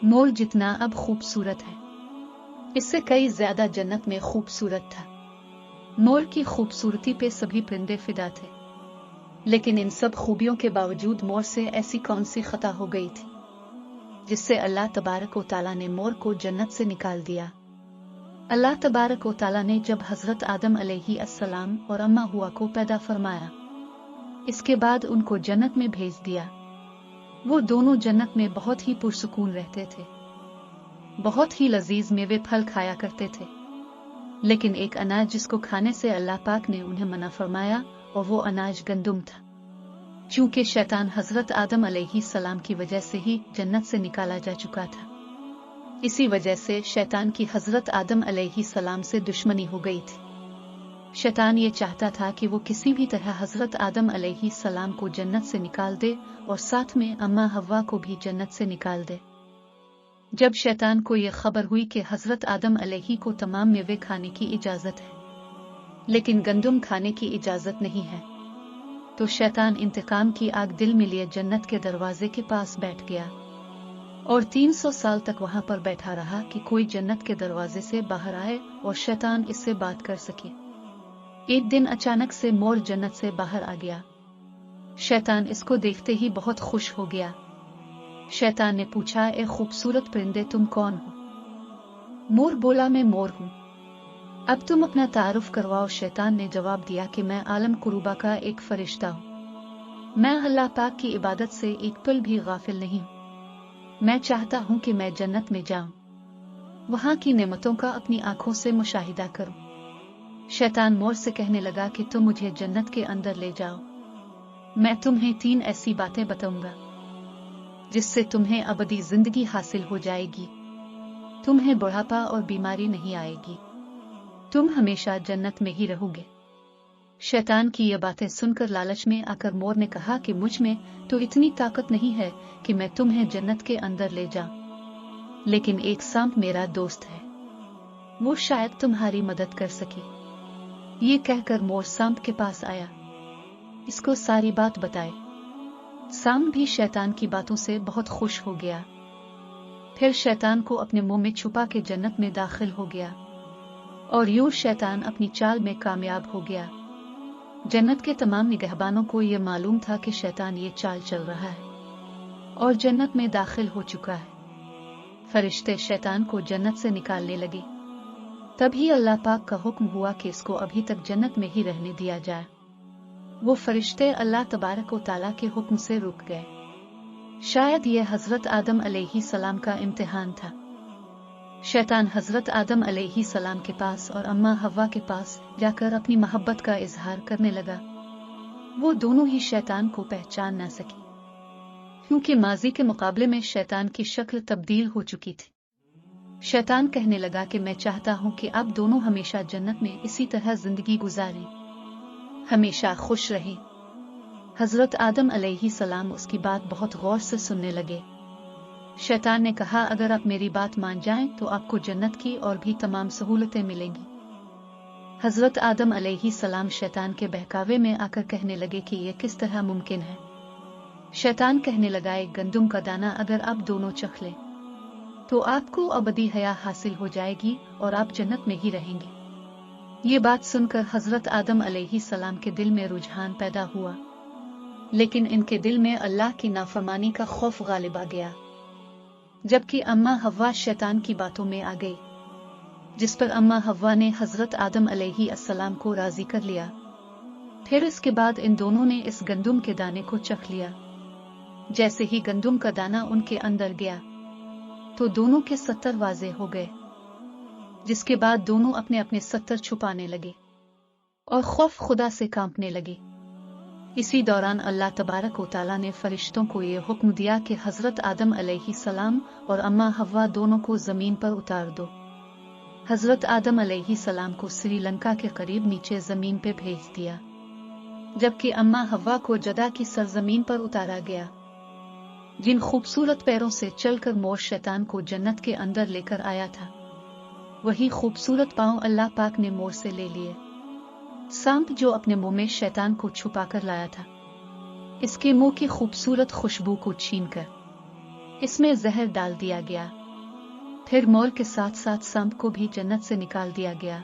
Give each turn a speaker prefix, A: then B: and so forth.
A: मोर जितना अब खूबसूरत है, इससे कई ज्यादा जन्नत में खूबसूरत था। मोर की खूबसूरती पे सभी परिंदे फिदा थे, लेकिन इन सब खूबियों के बावजूद मोर से ऐसी कौन सी खता हो गई थी जिससे अल्लाह तबारक व तआला ने मोर को जन्नत से निकाल दिया। अल्लाह तबारक व तआला ने जब हजरत आदम अलैहिस्सलाम और अम्मा हुआ को पैदा फरमाया, इसके बाद उनको जन्नत में भेज दिया। वो दोनों जन्नत में बहुत ही पुरसुकून रहते थे, बहुत ही लजीज मेवे फल खाया करते थे। लेकिन एक अनाज जिसको खाने से अल्लाह पाक ने उन्हें मना फरमाया, और वो अनाज गंदुम था। चूंकि शैतान हजरत आदम अलैहिस्सलाम की वजह से ही जन्नत से निकाला जा चुका था, इसी वजह से शैतान की हजरत आदम अलैहिस्सलाम से दुश्मनी हो गई थी। शैतान ये चाहता था कि वो किसी भी तरह हजरत आदम अलैहिस्सलाम को जन्नत से निकाल दे और साथ में अम्मा हव्वा को भी जन्नत से निकाल दे। जब शैतान को ये खबर हुई कि हजरत आदम अलैहि को तमाम मेवे खाने की इजाजत है, लेकिन गंदुम खाने की इजाजत नहीं है, तो शैतान इंतकाम की आग दिल में लिए जन्नत के दरवाजे के पास बैठ गया और 300 साल तक वहां पर बैठा रहा कि कोई जन्नत के दरवाजे से बाहर आए और शैतान इससे बात कर सके। एक दिन अचानक से मोर जन्नत से बाहर आ गया। शैतान इसको देखते ही बहुत खुश हो गया। शैतान ने पूछा, ए खूबसूरत परिंदे, तुम कौन हो? मोर बोला, मैं मोर हूं। अब तुम अपना तारुफ करवाओ। शैतान ने जवाब दिया कि मैं आलम कुरूबा का एक फरिश्ता हूं। मैं अल्लाह पाक की इबादत से एक पल भी गाफिल नहीं हूं। मैं चाहता हूं कि मैं जन्नत में जाऊं, वहां की नेमतों का अपनी आंखों से मुशाहिदा करूं। शैतान मोर से कहने लगा कि तुम मुझे जन्नत के अंदर ले जाओ, मैं तुम्हें 3 ऐसी बातें बताऊंगा जिससे तुम्हें अबदी जिंदगी हासिल हो जाएगी। तुम्हें बुढ़ापा और बीमारी नहीं आएगी, तुम हमेशा जन्नत में ही रहोगे। शैतान की ये बातें सुनकर लालच में आकर मोर ने कहा कि मुझ में तो इतनी ताकत नहीं है कि मैं तुम्हें जन्नत के अंदर ले जाऊं, लेकिन एक सांप मेरा दोस्त है, वो शायद तुम्हारी मदद कर सके। ये कहकर मोर सांप के पास आया, इसको सारी बात बताए। सांप भी शैतान की बातों से बहुत खुश हो गया। फिर शैतान को अपने मुंह में छुपा के जन्नत में दाखिल हो गया और यूं शैतान अपनी चाल में कामयाब हो गया। जन्नत के तमाम निगहबानों को यह मालूम था कि शैतान ये चाल चल रहा है और जन्नत में दाखिल हो चुका है। फरिश्ते शैतान को जन्नत से निकालने लगे। तभी अल्लाह पाक का हुक्म हुआ कि इसको अभी तक जन्नत में ही रहने दिया जाए। वो फरिश्ते अल्लाह तबारक व तआला के हुक्म से रुक गए। शायद ये हजरत आदम अलैहिस्सलाम का इम्तिहान था। शैतान हजरत आदम अलैहिस्सलाम के पास और अम्मा हव्वा के पास जाकर अपनी मोहब्बत का इजहार करने लगा। वो दोनों ही शैतान को पहचान न सकी, क्योंकि माजी के मुकाबले में शैतान की शक्ल तब्दील हो चुकी थी। शैतान कहने लगा कि मैं चाहता हूं कि आप दोनों हमेशा जन्नत में इसी तरह जिंदगी गुजारें, हमेशा खुश रहें। हजरत आदम अलैहिस्सलाम उसकी बात बहुत गौर से सुनने लगे। शैतान ने कहा, अगर आप मेरी बात मान जाएं तो आपको जन्नत की और भी तमाम सहूलतें मिलेंगी। हजरत आदम अलैहिस्सलाम शैतान के बहकावे में आकर कहने लगे कि यह किस तरह मुमकिन है। शैतान कहने लगा, एक गंदुम का दाना अगर आप दोनों चख लें तो आपको अबदी हया हासिल हो जाएगी और आप जन्नत में ही रहेंगे। ये बात सुनकर हजरत आदम अलैहिस्सलाम के दिल में रुझान पैदा हुआ, लेकिन इनके दिल में अल्लाह की नाफरमानी का खौफ गालिब आ गया। जबकि अम्मा हव्वा शैतान की बातों में आ गई, जिस पर अम्मा हव्वा ने हजरत आदम अलैहिस्सलाम को राजी कर लिया। फिर इसके बाद इन दोनों ने इस गंदुम के दाने को चख लिया। जैसे ही गंदुम का दाना उनके अंदर गया तो दोनों के 70 वाजे हो गए, जिसके बाद दोनों अपने अपने 70 छुपाने लगे और खौफ खुदा से कांपने लगे। इसी दौरान अल्लाह तबारक व तआला ने फरिश्तों को ये हुक्म दिया कि हजरत आदम अलैहिस्सलाम और अम्मा हव्वा दोनों को जमीन पर उतार दो। हजरत आदम अलैहिस्सलाम को श्रीलंका के करीब नीचे जमीन पे भेज दिया, जबकि अम्मा हव्वा को जदा की सरजमीन पर उतारा गया। जिन खूबसूरत पैरों से चलकर मोर शैतान को जन्नत के अंदर लेकर आया था, वही खूबसूरत पांव अल्लाह पाक ने मोर से ले लिए। सांप जो अपने मुंह में शैतान को छुपा कर लाया था, इसके मुंह की खूबसूरत खुशबू को छीनकर اس میں زہر ڈال دیا گیا۔ پھر مور کے ساتھ ساتھ سمب کو بھی جنت سے نکال دیا گیا۔